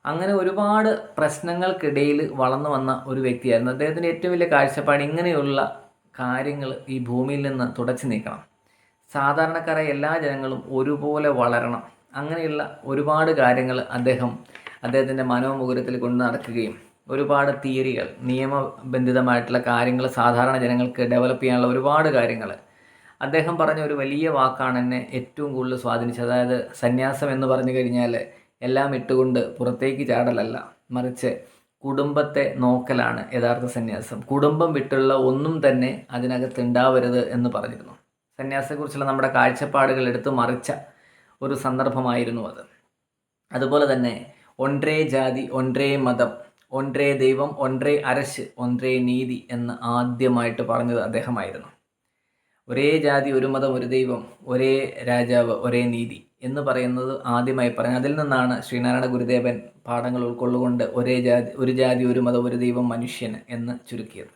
അങ്ങനെ ഒരുപാട് പ്രശ്നങ്ങൾക്കിടയിൽ വളർന്നു വന്ന ഒരു വ്യക്തിയായിരുന്നു. അദ്ദേഹത്തിൻ്റെ ഏറ്റവും വലിയ കാഴ്ചപ്പാട് ഇങ്ങനെയുള്ള കാര്യങ്ങൾ ഈ ഭൂമിയിൽ നിന്ന് തുടച്ചു നീക്കണം. സാധാരണക്കാരായ എല്ലാ ജനങ്ങളും ഒരുപോലെ വളരണം. അങ്ങനെയുള്ള ഒരുപാട് കാര്യങ്ങൾ അദ്ദേഹത്തിൻ്റെ മനോമുകുരത്തിൽ കൊണ്ട് നടക്കുകയും ഒരുപാട് തിയറികൾ, നിയമബന്ധിതമായിട്ടുള്ള കാര്യങ്ങൾ സാധാരണ ജനങ്ങൾക്ക് ഡെവലപ്പ് ചെയ്യാനുള്ള ഒരുപാട് കാര്യങ്ങൾ അദ്ദേഹം പറഞ്ഞ ഒരു വലിയ വാക്കാണ് എന്നെ ഏറ്റവും കൂടുതൽ സ്വാധീനിച്ചത്. അതായത് സന്യാസം എന്ന് പറഞ്ഞു കഴിഞ്ഞാൽ എല്ലാം ഇട്ടുകൊണ്ട് പുറത്തേക്ക് ചാടലല്ല, മറിച്ച് കുടുംബത്തെ നോക്കലാണ് യഥാർത്ഥ സന്യാസം. കുടുംബം വിട്ടുള്ള ഒന്നും തന്നെ അതിനകത്ത് ഉണ്ടാവരുത് എന്ന് പറഞ്ഞിരുന്നു. സന്യാസത്തെക്കുറിച്ചുള്ള നമ്മുടെ കാഴ്ചപ്പാടുകൾ എടുത്ത് മറിച്ച ഒരു സന്ദർഭമായിരുന്നു അത്. അതുപോലെ തന്നെ ഒൻറേ ജാതി, ഒൻറേ മതം, ഒൻറേ ദൈവം, ഒൻറേ അരശ്, ഒൻറേ നീതി എന്ന് ആദ്യമായിട്ട് പറഞ്ഞത് അദ്ദേഹമായിരുന്നു. ഒരേ ജാതി, ഒരു മതം, ഒരു ദൈവം, ഒരേ രാജാവ്, ഒരേ നീതി എന്ന് പറയുന്നത് ആദ്യമായി പറഞ്ഞു. അതിൽ നിന്നാണ് ശ്രീനാരായണ ഗുരുദേവൻ പാഠങ്ങൾ ഉൾക്കൊള്ളുകൊണ്ട് ഒരു ജാതി, ഒരു മതം, ഒരു ദൈവം, മനുഷ്യന് എന്ന് ചുരുക്കിയത്.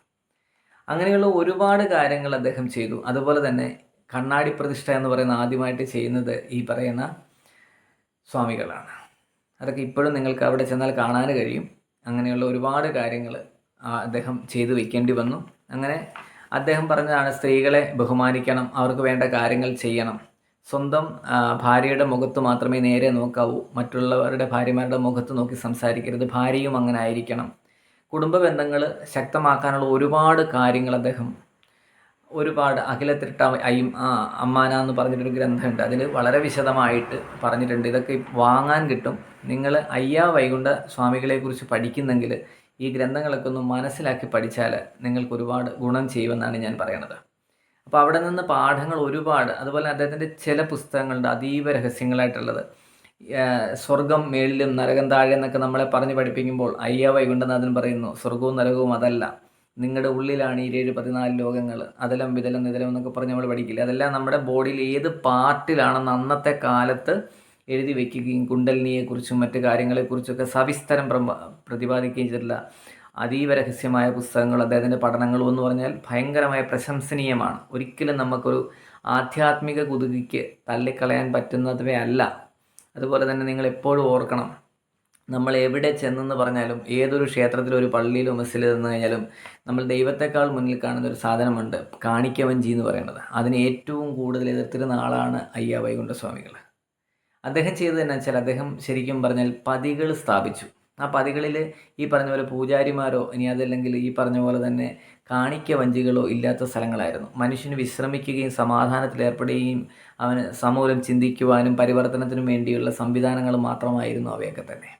അങ്ങനെയുള്ള ഒരുപാട് കാര്യങ്ങൾ അദ്ദേഹം ചെയ്തു. അതുപോലെ തന്നെ കണ്ണാടി പ്രതിഷ്ഠ എന്ന് പറയുന്ന ആദ്യമായിട്ട് ചെയ്യുന്നത് ഈ പറയുന്ന സ്വാമികളാണ്. അതൊക്കെ ഇപ്പോഴും നിങ്ങൾക്ക് അവിടെ ചെന്നാൽ കാണാൻ കഴിയും. അങ്ങനെയുള്ള ഒരുപാട് കാര്യങ്ങൾ അദ്ദേഹം ചെയ്തു വയ്ക്കേണ്ടി വന്നു. അങ്ങനെ അദ്ദേഹം പറഞ്ഞതാണ് സ്ത്രീകളെ ബഹുമാനിക്കണം, അവർക്ക് വേണ്ട കാര്യങ്ങൾ ചെയ്യണം, സ്വന്തം ഭാര്യയുടെ മുഖത്ത് മാത്രമേ നേരെ നോക്കാവൂ, മറ്റുള്ളവരുടെ ഭാര്യമാരുടെ മുഖത്ത് നോക്കി സംസാരിക്കരുത്, ഭാര്യയും അങ്ങനെ ആയിരിക്കണം. കുടുംബ ബന്ധങ്ങൾ ശക്തമാക്കാനുള്ള ഒരുപാട് കാര്യങ്ങൾ അദ്ദേഹം ഒരുപാട് അഖിലത്തിട്ട അമ്മാന എന്ന് പറഞ്ഞിട്ടൊരു ഗ്രന്ഥമുണ്ട്. അതിൽ വളരെ വിശദമായിട്ട് പറഞ്ഞിട്ടുണ്ട്. ഇതൊക്കെ വാങ്ങാൻ കിട്ടും. നിങ്ങൾ അയ്യാ വൈകുണ്ഠ സ്വാമികളെക്കുറിച്ച് പഠിക്കുന്നെങ്കിൽ ഈ ഗ്രന്ഥങ്ങളൊക്കെ ഒന്ന് മനസ്സിലാക്കി പഠിച്ചാൽ നിങ്ങൾക്ക് ഒരുപാട് ഗുണം ചെയ്യുമെന്നാണ് ഞാൻ പറയണത്. അപ്പോൾ അവിടെ നിന്ന് പാഠങ്ങൾ ഒരുപാട്. അതുപോലെ അദ്ദേഹത്തിൻ്റെ ചില പുസ്തകങ്ങളുണ്ട് അതീവ രഹസ്യങ്ങളായിട്ടുള്ളത്. സ്വർഗം മേളിലും നരകം താഴെ എന്നൊക്കെ നമ്മളെ പറഞ്ഞ് പഠിപ്പിക്കുമ്പോൾ അയ്യാ വൈകുണ്ഠനാഥൻ പറയുന്നു, സ്വർഗവും നരകവും അതല്ല, നിങ്ങളുടെ ഉള്ളിലാണ് ഈ 7-14 ലോകങ്ങൾ, അതലം വിതലം നിതലം എന്നൊക്കെ പറഞ്ഞ് നമ്മൾ പഠിക്കില്ല. അതെല്ലാം നമ്മുടെ ബോഡിയിൽ ഏത് പാർട്ടിലാണെന്ന് അന്നത്തെ കാലത്ത് എഴുതി വയ്ക്കുകയും കുണ്ടലിനിയെക്കുറിച്ചും മറ്റു കാര്യങ്ങളെക്കുറിച്ചൊക്കെ സവിസ്തരം പ്രതിപാദിക്കുകയും ചെയ്തിട്ടുള്ള അതീവ രഹസ്യമായ പുസ്തകങ്ങൾ, അദ്ദേഹത്തിൻ്റെ പഠനങ്ങളും എന്ന് പറഞ്ഞാൽ ഭയങ്കരമായ പ്രശംസനീയമാണ്. ഒരിക്കലും നമുക്കൊരു ആധ്യാത്മിക കുതുകിക്ക് തള്ളിക്കളയാൻ പറ്റുന്നതേ അല്ല. അതുപോലെ തന്നെ നിങ്ങൾ എപ്പോഴും ഓർക്കണം, നമ്മൾ എവിടെ ചെന്നെന്ന് പറഞ്ഞാലും ഏതൊരു ക്ഷേത്രത്തിലോ ഒരു പള്ളിയിലോ മസ്ജിദിൽ നിന്ന് കഴിഞ്ഞാലും നമ്മൾ ദൈവത്തെക്കാൾ മുന്നിൽ കാണുന്ന ഒരു സാധനമുണ്ട്, കാണിക്കവഞ്ചി എന്ന് പറയുന്നത്. അതിന് ഏറ്റവും കൂടുതൽ എതിർത്തിരുന്ന ആളാണ് അയ്യാ വൈകുണ്ഠ സ്വാമികൾ. അദ്ദേഹം ചെയ്തത് എന്നാ വെച്ചാൽ അദ്ദേഹം ശരിക്കും പറഞ്ഞാൽ പതികൾ സ്ഥാപിച്ചു. ആ പതികളിൽ ഈ പറഞ്ഞ പോലെ പൂജാരിമാരോ ഇനി അതല്ലെങ്കിൽ ഈ പറഞ്ഞ പോലെ തന്നെ കാണിക്ക വഞ്ചികളോ ഇല്ലാത്ത സ്ഥലങ്ങളായിരുന്നു. മനുഷ്യന് വിശ്രമിക്കുകയും സമാധാനത്തിലേർപ്പെടുകയും അവന് സമൂലം ചിന്തിക്കുവാനും പരിവർത്തനത്തിനും വേണ്ടിയുള്ള സംവിധാനങ്ങൾ മാത്രമായിരുന്നു അവയൊക്കെ തന്നെ.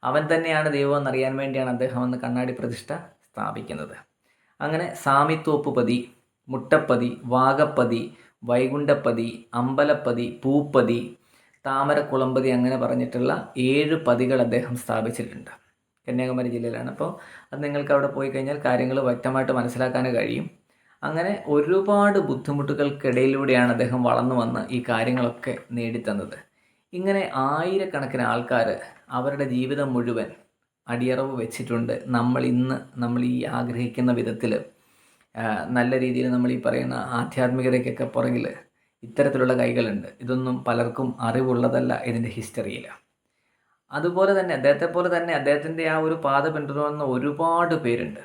അവൻ തന്നെയാണ് ദൈവം എന്നറിയാൻ വേണ്ടിയാണ് അദ്ദേഹം അന്ന് കണ്ണാടി പ്രതിഷ്ഠ സ്ഥാപിക്കുന്നത്. അങ്ങനെ സാമിത്തോപ്പുപതി, മുട്ടപ്പതി, വാഗപ്പതി, വൈകുണ്ഠപ്പതി, അമ്പലപ്പതി, പൂപ്പതി, താമരക്കുളമ്പതി അങ്ങനെ പറഞ്ഞിട്ടുള്ള 7 പതികൾ അദ്ദേഹം സ്ഥാപിച്ചിട്ടുണ്ട്. കന്യാകുമാരി ജില്ലയിലാണ്. അപ്പോൾ അത് നിങ്ങൾക്ക് അവിടെ പോയി കഴിഞ്ഞാൽ കാര്യങ്ങൾ വ്യക്തമായിട്ട് മനസ്സിലാക്കാൻ കഴിയും. അങ്ങനെ ഒരുപാട് ബുദ്ധിമുട്ടുകൾക്കിടയിലൂടെയാണ് അദ്ദേഹം വളർന്നു വന്ന് ഈ കാര്യങ്ങളൊക്കെ നേടിത്തന്നത്. ഇങ്ങനെ ആയിരക്കണക്കിന് ആൾക്കാർ അവരുടെ ജീവിതം മുഴുവൻ അടിയറവ് വെച്ചിട്ടുണ്ട്. നമ്മൾ ഈ ആഗ്രഹിക്കുന്ന വിധത്തിൽ നല്ല രീതിയിൽ നമ്മൾ ഈ പറയുന്ന ആധ്യാത്മികതയ്ക്കൊക്കെ പുറകിൽ ഇത്തരത്തിലുള്ള കൈകളുണ്ട്. ഇതൊന്നും പലർക്കും അറിവുള്ളതല്ല ഇതിൻ്റെ ഹിസ്റ്ററിയിൽ. അതുപോലെ തന്നെ അദ്ദേഹത്തെപ്പോലെ തന്നെ അദ്ദേഹത്തിൻ്റെ ആ ഒരു പാത പിന്തുടർന്ന ഒരുപാട് പേരുണ്ട്.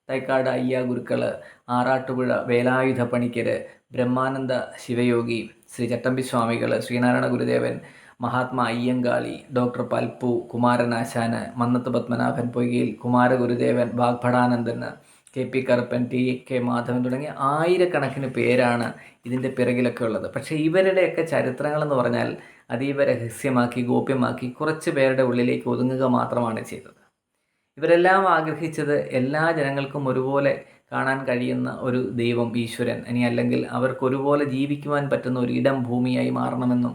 തൈക്കാട് അയ്യാ ഗുരുക്കൾ, ആറാട്ടുപുഴ വേലായുധ പണിക്കർ, ബ്രഹ്മാനന്ദ ശിവയോഗി, ശ്രീ ചട്ടമ്പി സ്വാമികൾ, ശ്രീനാരായണ ഗുരുദേവൻ, മഹാത്മാ അയ്യങ്കാളി, ഡോക്ടർ പൽപ്പു, കുമാരനാശാന്, മന്നത്ത് പത്മനാഭൻ പൊയ്കയിൽ, കുമാരഗുരുദേവൻ, വാഗ്ഭടാനന്ദൻ, KP കറുപ്പൻ, TK മാധവൻ തുടങ്ങിയ ആയിരക്കണക്കിന് പേരാണ് ഇതിൻ്റെ പിറകിലൊക്കെ ഉള്ളത്. പക്ഷേ ഇവരുടെയൊക്കെ ചരിത്രങ്ങളെന്ന് പറഞ്ഞാൽ അതീവ രഹസ്യമാക്കി ഗോപ്യമാക്കി കുറച്ച് പേരുടെ ഉള്ളിലേക്ക് ഒതുങ്ങുക മാത്രമാണ് ചെയ്തത്. ഇവരെല്ലാം ആഗ്രഹിച്ചത് എല്ലാ ജനങ്ങൾക്കും ഒരുപോലെ കാണാൻ കഴിയുന്ന ഒരു ദൈവം, ഈശ്വരൻ, ഇനി അല്ലെങ്കിൽ അവർക്ക് ഒരുപോലെ ജീവിക്കുവാൻ പറ്റുന്ന ഒരു ഇടം ഭൂമിയായി മാറണമെന്നും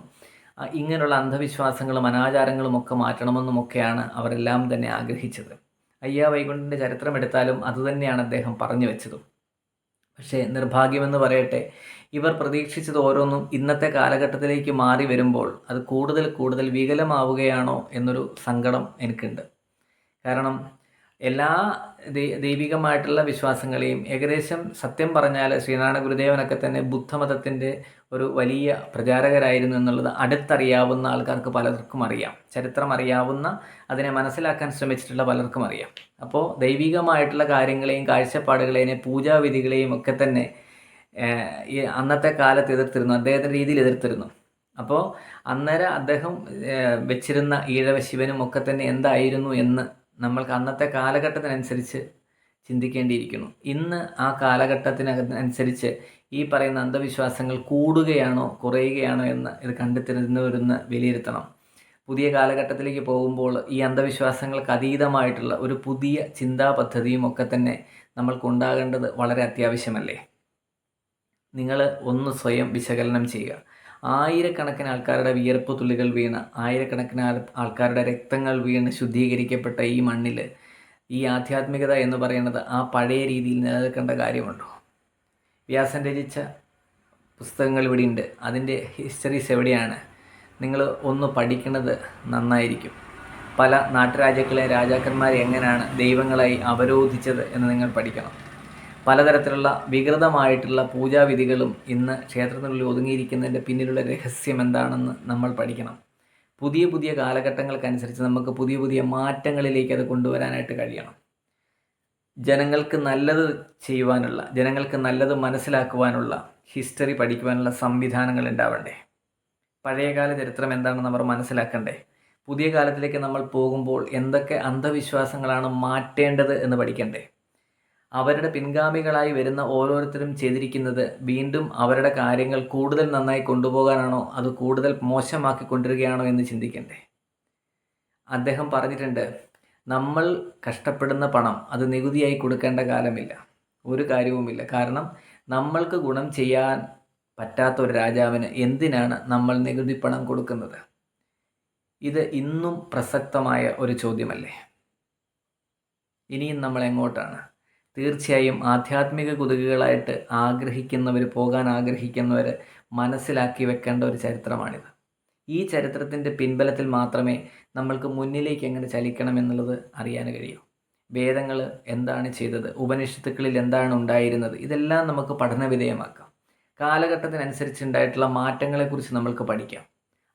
ഇങ്ങനെയുള്ള അന്ധവിശ്വാസങ്ങളും അനാചാരങ്ങളും ഒക്കെ മാറ്റണമെന്നുമൊക്കെയാണ് അവരെല്ലാം തന്നെ ആഗ്രഹിച്ചത്. അയ്യാ വൈകുണ്ഠൻ്റെ ചരിത്രം എടുത്താലും അതുതന്നെയാണ് അദ്ദേഹം പറഞ്ഞു വെച്ചതും. പക്ഷേ നിർഭാഗ്യമെന്ന് പറയട്ടെ, ഇവർ പ്രതീക്ഷിച്ചത് ഓരോന്നും ഇന്നത്തെ കാലഘട്ടത്തിലേക്ക് മാറി വരുമ്പോൾ അത് കൂടുതൽ കൂടുതൽ വികലമാവുകയാണോ എന്നൊരു സങ്കടം എനിക്കുണ്ട്. കാരണം എല്ലാ ദൈവികമായിട്ടുള്ള വിശ്വാസങ്ങളെയും ഏകദേശം സത്യം പറഞ്ഞാൽ ശ്രീനാരായണ ഗുരുദേവനൊക്കെ തന്നെ ബുദ്ധമതത്തിൻ്റെ ഒരു വലിയ പ്രചാരകരായിരുന്നു എന്നുള്ളത് അടുത്തറിയാവുന്ന ആൾക്കാർക്ക് പലർക്കും അറിയാം. ചരിത്രം അറിയാവുന്ന, അതിനെ മനസ്സിലാക്കാൻ ശ്രമിച്ചിട്ടുള്ള പലർക്കും അറിയാം. അപ്പോൾ ദൈവികമായിട്ടുള്ള കാര്യങ്ങളെയും കാഴ്ചപ്പാടുകളെയും പൂജാവിധികളെയും ഒക്കെ തന്നെ ഈ അന്നത്തെ കാലത്ത് എതിർത്തിരുന്നു, അദ്ദേഹത്തിൻ്റെ രീതിയിൽ എതിർത്തിരുന്നു. അപ്പോൾ അന്നേരം അദ്ദേഹം വെച്ചിരുന്ന ഈഴവ ശിവനും ഒക്കെ തന്നെ എന്തായിരുന്നു എന്ന് നമ്മൾക്ക് അന്നത്തെ കാലഘട്ടത്തിനനുസരിച്ച് ചിന്തിക്കേണ്ടിയിരിക്കുന്നു. ഇന്ന് ആ കാലഘട്ടത്തിനനുസരിച്ച് ഈ പറയുന്ന അന്ധവിശ്വാസങ്ങൾ കൂടുകയാണോ കുറയുകയാണോ എന്ന് ഇത് കണ്ടെത്തുന്നവരൊന്ന് വിലയിരുത്തണം. പുതിയ കാലഘട്ടത്തിലേക്ക് പോകുമ്പോൾ ഈ അന്ധവിശ്വാസങ്ങൾക്ക് അതീതമായിട്ടുള്ള ഒരു പുതിയ ചിന്താ പദ്ധതിയും ഒക്കെ തന്നെ നമ്മൾക്കുണ്ടാകേണ്ടത് വളരെ അത്യാവശ്യമല്ലേ? നിങ്ങൾ ഒന്ന് സ്വയം വിശകലനം ചെയ്യുക. ആയിരക്കണക്കിന് ആൾക്കാരുടെ വിയർപ്പ് തുള്ളികൾ വീണ്, ആയിരക്കണക്കിന് ആൾക്കാരുടെ രക്തങ്ങൾ വീണ് ശുദ്ധീകരിക്കപ്പെട്ട ഈ മണ്ണിൽ ഈ ആധ്യാത്മികത എന്ന് പറയുന്നത് ആ പഴയ രീതിയിൽ നിലനിൽക്കേണ്ട കാര്യമുണ്ടോ? വ്യാസൻ രചിച്ച പുസ്തകങ്ങൾ ഇവിടെയുണ്ട്, അതിൻ്റെ ഹിസ്റ്ററീസ് എവിടെയാണ്? നിങ്ങൾ ഒന്ന് പഠിക്കുന്നത് നന്നായിരിക്കും. പല നാട്ടുരാജ്യങ്ങളെ രാജാക്കന്മാരെ എങ്ങനെയാണ് ദൈവങ്ങളായി അവരോധിച്ചത് എന്ന് നിങ്ങൾ പഠിക്കണം. പലതരത്തിലുള്ള വികൃതമായിട്ടുള്ള പൂജാവിധികളും ഇന്ന് ക്ഷേത്രത്തിനുള്ളിൽ ഒതുങ്ങിയിരിക്കുന്നതിൻ്റെ പിന്നിലുള്ള രഹസ്യം എന്താണെന്ന് നമ്മൾ പഠിക്കണം. പുതിയ പുതിയ കാലഘട്ടങ്ങൾക്കനുസരിച്ച് നമുക്ക് പുതിയ പുതിയ മാറ്റങ്ങളിലേക്ക് അത് കൊണ്ടുവരാനായിട്ട് കഴിയണം. ജനങ്ങൾക്ക് നല്ലത് ചെയ്യുവാനുള്ള, ജനങ്ങൾക്ക് നല്ലത് മനസ്സിലാക്കുവാനുള്ള, ഹിസ്റ്ററി പഠിക്കുവാനുള്ള സംവിധാനങ്ങൾ ഉണ്ടാവണ്ടേ? പഴയകാല ചരിത്രം എന്താണെന്ന് അവർ മനസ്സിലാക്കണ്ടേ? പുതിയ കാലത്തിലേക്ക് നമ്മൾ പോകുമ്പോൾ എന്തൊക്കെ അന്ധവിശ്വാസങ്ങളാണ് മാറ്റേണ്ടത് എന്ന് പഠിക്കണ്ടേ? അവരുടെ പിൻഗാമികളായി വരുന്ന ഓരോരുത്തരും ചെയ്തിരിക്കുന്നത് വീണ്ടും അവരുടെ കാര്യങ്ങൾ കൂടുതൽ നന്നായി കൊണ്ടുപോകാനാണോ അത് കൂടുതൽ മോശമാക്കി കൊണ്ടുവരികയാണോ എന്ന് ചിന്തിക്കണ്ടേ? അദ്ദേഹം പറഞ്ഞിട്ടുണ്ട്, നമ്മൾ കഷ്ടപ്പെടുന്ന പണം അത് നികുതിയായി കൊടുക്കേണ്ട കാലമില്ല, ഒരു കാര്യവുമില്ല. കാരണം നമ്മൾക്ക് ഗുണം ചെയ്യാൻ പറ്റാത്ത ഒരു രാജാവിന് എന്തിനാണ് നമ്മൾ നികുതി പണം കൊടുക്കുന്നത്? ഇത് ഇന്നും പ്രസക്തമായ ഒരു ചോദ്യമല്ലേ? ഇനിയും നമ്മൾ എങ്ങോട്ടാണ്? തീർച്ചയായും ആധ്യാത്മിക കുതുകുകളായിട്ട് പോകാൻ ആഗ്രഹിക്കുന്നവർ മനസ്സിലാക്കി വെക്കേണ്ട ഒരു ചരിത്രമാണിത്. ഈ ചരിത്രത്തിൻ്റെ പിൻബലത്തിൽ മാത്രമേ നമ്മൾക്ക് മുന്നിലേക്ക് എങ്ങനെ ചലിക്കണം എന്നുള്ളത് അറിയാൻ കഴിയൂ. വേദങ്ങൾ എന്താണ് ചെയ്തത്, ഉപനിഷത്തുക്കളിൽ എന്താണ് ഉണ്ടായിരുന്നത്, ഇതെല്ലാം നമുക്ക് പഠനവിധേയമാക്കാം. കാലഘട്ടത്തിനനുസരിച്ചുണ്ടായിട്ടുള്ള മാറ്റങ്ങളെക്കുറിച്ച് നമ്മൾക്ക് പഠിക്കാം.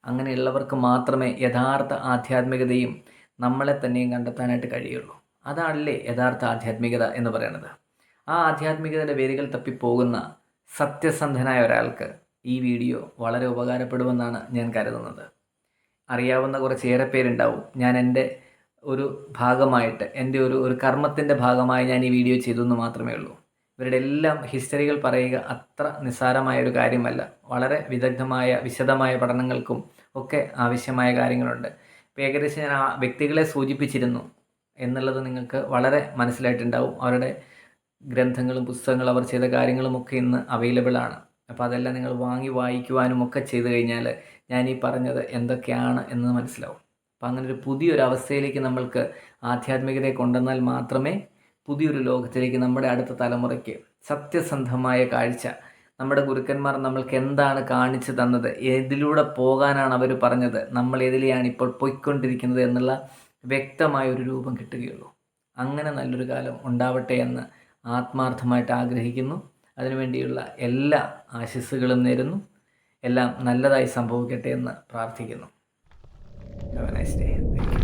അങ്ങനെയുള്ളവർക്ക് മാത്രമേ യഥാർത്ഥ ആധ്യാത്മികതയും നമ്മളെ തന്നെയും കണ്ടെത്താനായിട്ട് കഴിയുള്ളൂ. അതാണല്ലേ യഥാർത്ഥ ആധ്യാത്മികത എന്ന് പറയുന്നത്. ആ ആധ്യാത്മികതയുടെ വേരുകൾ തപ്പിപ്പോകുന്ന സത്യസന്ധനായ ഒരാൾക്ക് ഈ വീഡിയോ വളരെ ഉപകാരപ്പെടുമെന്നാണ് ഞാൻ കരുതുന്നത്. അറിയാവുന്ന കുറച്ചേറെ പേരുണ്ടാവും. ഞാൻ എൻ്റെ ഒരു ഭാഗമായിട്ട്, എൻ്റെ ഒരു കർമ്മത്തിൻ്റെ ഭാഗമായി ഞാൻ ഈ വീഡിയോ ചെയ്തെന്ന് മാത്രമേ ഉള്ളൂ. ഇവരുടെ എല്ലാം ഹിസ്റ്ററികൾ പറയുക അത്ര നിസ്സാരമായ ഒരു കാര്യമല്ല. വളരെ വിശദമായ പഠനങ്ങൾക്കും ഒക്കെ ആവശ്യമായ കാര്യങ്ങളുണ്ട്. ഇപ്പോൾ ഏകദേശം ഞാൻ ആ വ്യക്തികളെ സൂചിപ്പിച്ചിരുന്നു എന്നുള്ളത് നിങ്ങൾക്ക് വളരെ മനസ്സിലായിട്ടുണ്ടാവും. അവരുടെ ഗ്രന്ഥങ്ങളും പുസ്തകങ്ങളും അവർ ചെയ്ത കാര്യങ്ങളുമൊക്കെ ഇന്ന് അവൈലബിൾ ആണ്. അപ്പോൾ അതെല്ലാം നിങ്ങൾ വാങ്ങി വായിക്കുവാനും ഒക്കെ ചെയ്തു കഴിഞ്ഞാൽ ഞാൻ ഈ പറഞ്ഞത് എന്തൊക്കെയാണ് എന്ന് മനസ്സിലാവും. അപ്പോൾ അങ്ങനെ ഒരു പുതിയൊരു അവസ്ഥയിലേക്ക് നമ്മൾക്ക് ആധ്യാത്മികതയെ കൊണ്ടുവന്നാൽ മാത്രമേ പുതിയൊരു ലോകത്തിലേക്ക് നമ്മുടെ അടുത്ത തലമുറയ്ക്ക് സത്യസന്ധമായ കാഴ്ച, നമ്മുടെ ഗുരുക്കന്മാർ നമ്മൾക്ക് എന്താണ് കാണിച്ചു തന്നത്, ഏതിലൂടെ പോകാനാണ് അവർ പറഞ്ഞത്, നമ്മൾ ഏതിലെയാണ് ഇപ്പോൾ പോയിക്കൊണ്ടിരിക്കുന്നത് എന്നുള്ള വ്യക്തമായ ഒരു രൂപം കിട്ടുകയുള്ളൂ. അങ്ങനെ നല്ലൊരു കാലം ഉണ്ടാവട്ടെ എന്ന് ആത്മാർത്ഥമായിട്ട് ആഗ്രഹിക്കുന്നു. അതിനുവേണ്ടിയുള്ള എല്ലാ ആശംസകളും നേരുന്നു. എല്ലാം നല്ലതായി സംഭവിക്കട്ടെ എന്ന് പ്രാർത്ഥിക്കുന്നു. Have A nice day. Thank you.